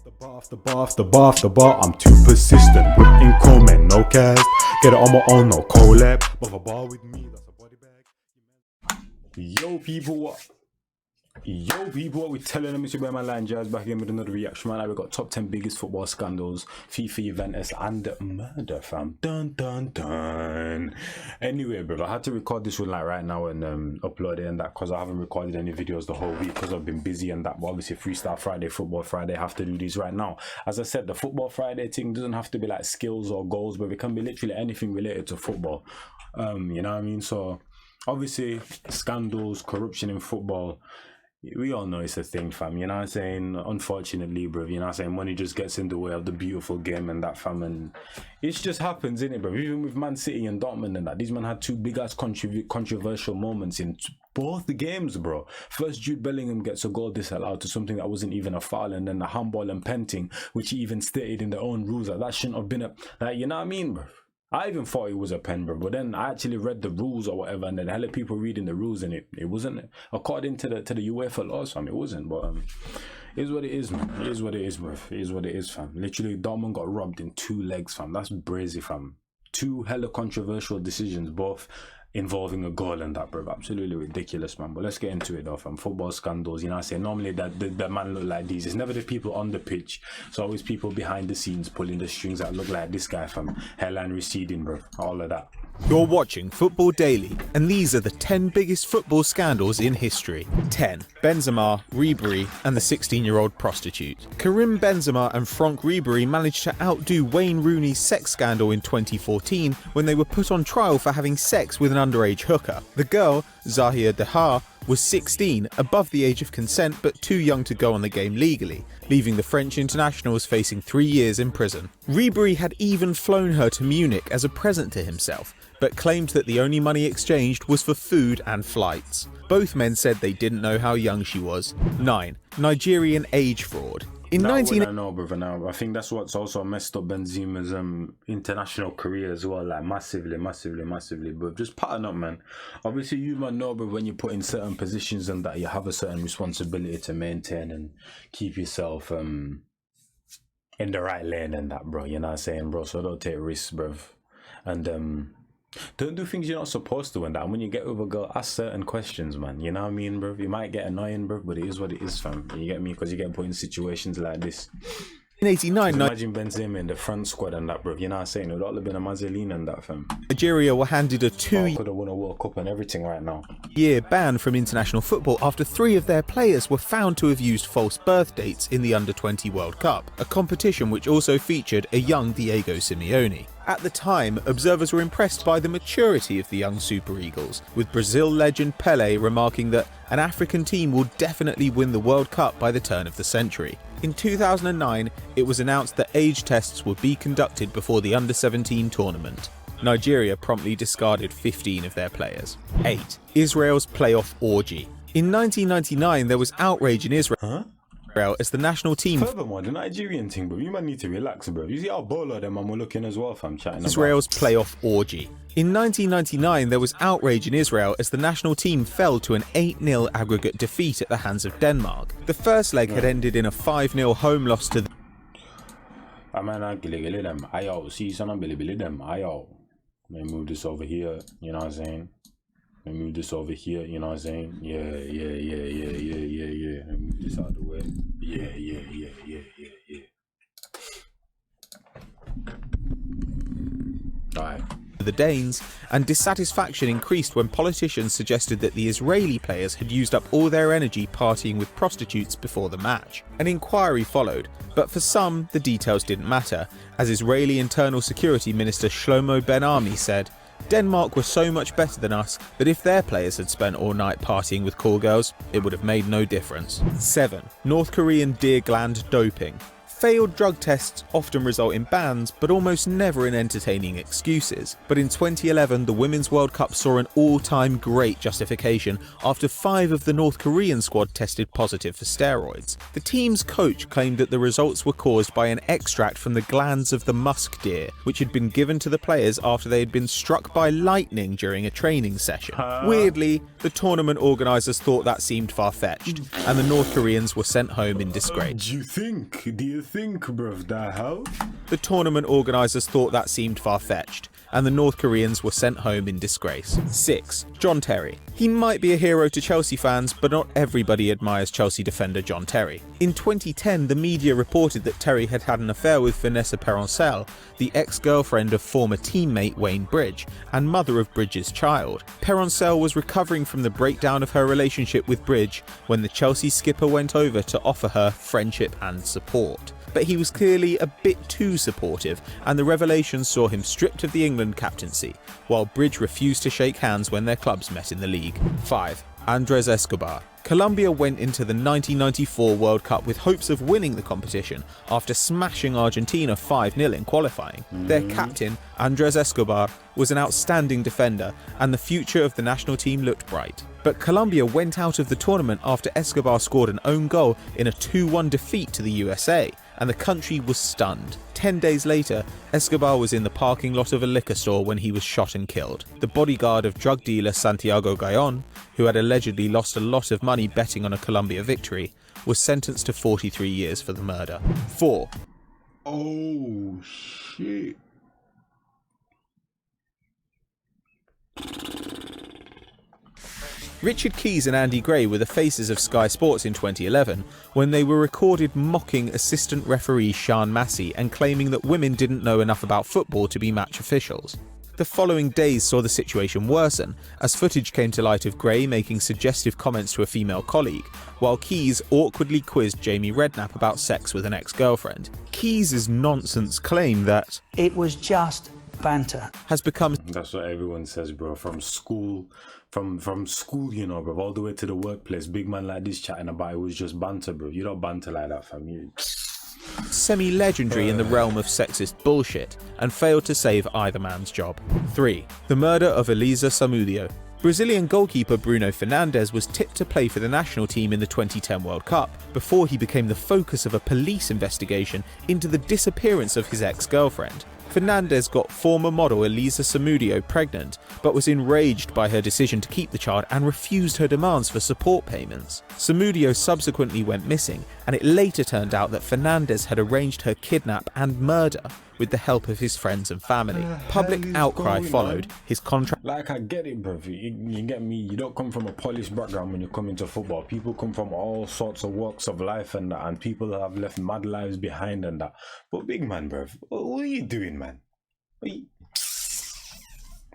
the bar, I'm too persistent. Whipping comment, no cast. Get it on my own, no collab. But a bar with me, that's a body bag. Yo people, what we telling them? It's your boy man Lion Jazz back again with another reaction. Man, we got top 10 biggest football scandals, FIFA, Juventus, and murder, fam. Dun dun dun. Anyway, bro, I had to record this one like right now and upload it and that because I haven't recorded any videos the whole week because I've been busy and that. But obviously, Freestyle Friday, Football Friday, I have to do these right now. As I said, the Football Friday thing doesn't have to be like skills or goals, but it can be literally anything related to football. You know what I mean? So obviously, scandals, corruption in football. We all know it's a thing, fam, you know what I'm saying? Unfortunately, bro, you know what I'm saying? Money just gets in the way of the beautiful game and that, fam, and it just happens, innit, bro? Even with Man City and Dortmund and that, these men had two big-ass controversial moments in both the games, bro. First, Jude Bellingham gets a goal disallowed to something that wasn't even a foul, and then the handball and penting, which he even stated in their own rules that shouldn't have been a, like, you know what I mean, bro? I even thought it was a pen, bro, but then I actually read the rules or whatever, and then hella people reading the rules, and it wasn't according to the UEFA laws, fam. It wasn't, but it is what it is, man. It is what it is, bro. It is what it is, fam. Literally, Dortmund got robbed in 2 legs, fam. That's brazy, fam. 2 hella controversial decisions, both involving a goal and that, bro. Absolutely ridiculous, man. But let's get into it though, fam. Football scandals, you know what I say? Normally that the man look like these. It's never the people on the pitch. It's always people behind the scenes pulling the strings that look like this guy, fam. Hairline receding, bro. All of that. You're watching Football Daily, and these are the 10 biggest football scandals in history. 10. Benzema, Ribéry, and the 16-year-old prostitute. Karim Benzema and Franck Ribéry managed to outdo Wayne Rooney's sex scandal in 2014 when they were put on trial for having sex with an underage hooker. The girl, Zahia Dahar, was 16, above the age of consent but too young to go on the game legally, leaving the French internationals facing 3 years in prison. Ribéry had even flown her to Munich as a present to himself, but claimed that the only money exchanged was for food and flights. Both men said they didn't know how young she was. 9. Nigerian age fraud. In 19... I know, brother. Now I think that's what's also messed up Benzema's international career as well, like massively. But just pattern up, man. Obviously, you might know, but when you put in certain positions and that, you have a certain responsibility to maintain and keep yourself in the right lane and that, bro. You know what I'm saying, bro? So don't take risks, bro. And don't do things you're not supposed to and that. And when you get with a girl, ask certain questions, man. You know what I mean, bro? You might get annoying, bro, but it is what it is, fam. You get me? Because you get put in situations like this. In 89, imagine Benzema in the front squad and that, bro. You know what I'm saying? It would all have been a Mazzoline and that, fam. Nigeria were handed a 2-year could have won a World Cup and everything right now. ban from international football after 3 of their players were found to have used false birth dates in the Under-20 World Cup, a competition which also featured a young Diego Simeone. At the time, observers were impressed by the maturity of the young Super Eagles, with Brazil legend Pelé remarking that an African team will definitely win the World Cup by the turn of the century. In 2009, it was announced that age tests would be conducted before the Under-17 tournament. Nigeria promptly discarded 15 of their players. 8. Israel's playoff orgy. In 1999, there was outrage in Israel as the national team... Furthermore, the Nigerian thing, bro, you might need to relax, bro. You see how bolo them man were looking as well, fam, chatting Israel's playoff orgy. In 1999, there was outrage in Israel as the national team fell to an 8-0 aggregate defeat at the hands of Denmark. The first leg had ended in a 5-0 home loss to the... Let me move this over here, you know what I'm saying? Let me move this over here, you know what I'm saying? Yeah. Let me move this out of the way. Yeah. Alright. The Danes, and dissatisfaction increased when politicians suggested that the Israeli players had used up all their energy partying with prostitutes before the match. An inquiry followed, but for some, the details didn't matter, as Israeli Internal Security Minister Shlomo Ben-Ami said, "Denmark were so much better than us that if their players had spent all night partying with call girls, it would have made no difference." 7. North Korean deer-gland doping. Failed drug tests often result in bans, but almost never in entertaining excuses. But in 2011, the Women's World Cup saw an all-time great justification after 5 of the North Korean squad tested positive for steroids. The team's coach claimed that the results were caused by an extract from the glands of the musk deer, which had been given to the players after they had been struck by lightning during a training session. Weirdly, the tournament organisers thought that seemed far-fetched, and the North Koreans were sent home in disgrace. Do you think think, bruv, the hell? The tournament organisers thought that seemed far-fetched, and the North Koreans were sent home in disgrace. 6. John Terry. He might be a hero to Chelsea fans, but not everybody admires Chelsea defender John Terry. In 2010, the media reported that Terry had had an affair with Vanessa Peroncel, the ex-girlfriend of former teammate Wayne Bridge, and mother of Bridge's child. Peroncel was recovering from the breakdown of her relationship with Bridge when the Chelsea skipper went over to offer her friendship and support. But he was clearly a bit too supportive, and the revelations saw him stripped of the England captaincy, while Bridge refused to shake hands when their clubs met in the league. 5. Andres Escobar. Colombia went into the 1994 World Cup with hopes of winning the competition after smashing Argentina 5-0 in qualifying. Their captain, Andres Escobar, was an outstanding defender, and the future of the national team looked bright. But Colombia went out of the tournament after Escobar scored an own goal in a 2-1 defeat to the USA, and the country was stunned. 10 days later, Escobar was in the parking lot of a liquor store when he was shot and killed. The bodyguard of drug dealer Santiago Gayon, who had allegedly lost a lot of money betting on a Colombia victory, was sentenced to 43 years for the murder. 4. Oh, shit. Richard Keys and Andy Gray were the faces of Sky Sports in 2011 when they were recorded mocking assistant referee Sean Massey and claiming that women didn't know enough about football to be match officials. The following days saw the situation worsen, as footage came to light of Gray making suggestive comments to a female colleague, while Keys awkwardly quizzed Jamie Redknapp about sex with an ex-girlfriend. Keys' nonsense claim that it was just banter has become... That's what everyone says, bro. From school, you know, bro, all the way to the workplace. Big man like this chatting about it was just banter, bro. You don't banter like that, fam. You... semi-legendary in the realm of sexist bullshit, and failed to save either man's job. 3. The murder of ELIZA Samudio. Brazilian goalkeeper Bruno Fernandes was tipped to play for the national team in the 2010 World Cup, before he became the focus of a police investigation into the disappearance of his ex-girlfriend. Fernandes got former model ELIZA Samudio pregnant, but was enraged by her decision to keep the child and refused her demands for support payments. Samudio subsequently went missing, and it later turned out that Fernandes had arranged her kidnap and murder with the help of his friends and family. Public outcry followed. His contract... Like, I get it, bro. You get me? You don't come from a polished background when you come into football. People come from all sorts of walks of life and that, and people have left mad lives behind and that. But big man, bro, what are you doing, man?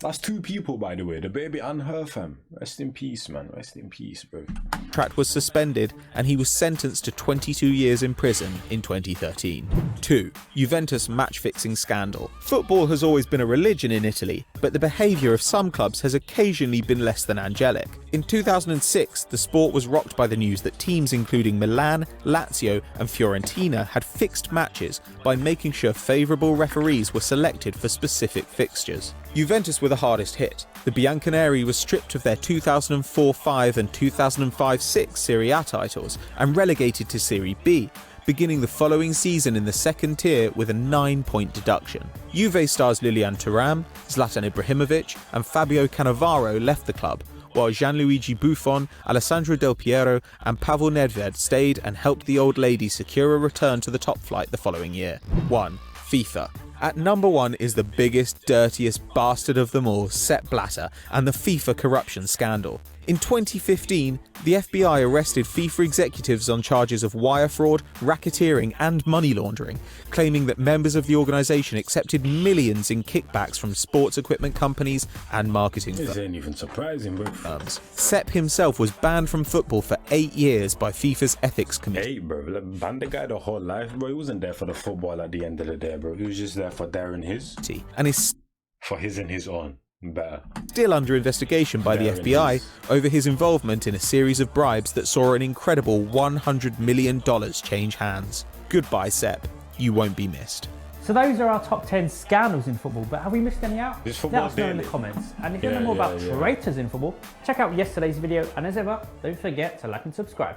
That's 2 people, by the way, the baby and her, fam. Rest in peace, man. Rest in peace, bro. Contract was suspended, and he was sentenced to 22 years in prison in 2013. 2. Juventus match-fixing scandal. Football has always been a religion in Italy, but the behaviour of some clubs has occasionally been less than angelic. In 2006, the sport was rocked by the news that teams including Milan, Lazio and Fiorentina had fixed matches by making sure favourable referees were selected for specific fixtures. Juventus were the hardest hit. The Bianconeri was stripped of their 2004-05 and 2005-06 Serie A titles and relegated to Serie B, beginning the following season in the second tier with a 9-point deduction. Juve stars Lilian Thuram, Zlatan Ibrahimovic and Fabio Cannavaro left the club, while Gianluigi Buffon, Alessandro Del Piero and Pavel Nedved stayed and helped the old lady secure a return to the top flight the following year. 1. FIFA. At number 1 is the biggest, dirtiest bastard of them all, Sepp Blatter, and the FIFA corruption scandal. In 2015, the FBI arrested FIFA executives on charges of wire fraud, racketeering and money laundering, claiming that members of the organisation accepted millions in kickbacks from sports equipment companies and marketing firms. This ain't even surprising, bro. Sepp himself was banned from football for 8 years by FIFA's ethics committee. Hey, bro, ban the guy the whole life, bro. He wasn't there for the football at the end of the day, bro. He was just there for daring his. And is for his and his own. Better. Still under investigation by the FBI over his involvement in a series of bribes that saw an incredible $100 million change hands. Goodbye, Sepp. You won't be missed. So those are our top 10 scandals in football, but have we missed any out? Let us know in the comments. And if you know more about traitors in football, check out yesterday's video. And as ever, don't forget to like and subscribe.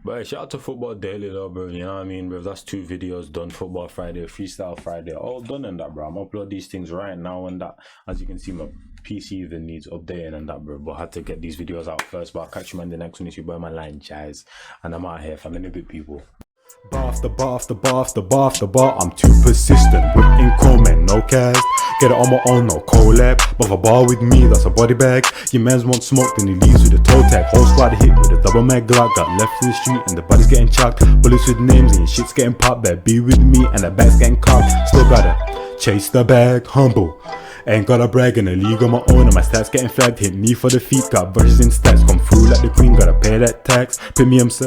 But shout out to Football Daily though, bro. You know what I mean, bro? That's 2 videos done. Football Friday, Freestyle Friday, all done in that, bro. I'm upload these things right now and that. As you can see, my PC even needs updating and that, bro. But I had to get these videos out first. But I'll catch you man in the next one. It's your boy, my line, Chaz. And I'm out here, fam. In a bit, people. Bar after bar after bar after bar after bar, I'm too persistent. Whipping chrome and no cast. Get it on my own, no collab. But a bar with me, that's a body bag. Your mans want smoke, then he leaves with a toe tag. Whole squad hit with a double mag Glock. Got left in the street and the body's getting chucked. Bullets with names and your shit's getting popped. Better be with me and the bag's getting cocked. Still gotta chase the bag, humble. Ain't gotta brag in a league on my own and my stats getting flagged. Hit me for the feet, got verses in stats. Come through like the queen, gotta pay that tax. Premium sir.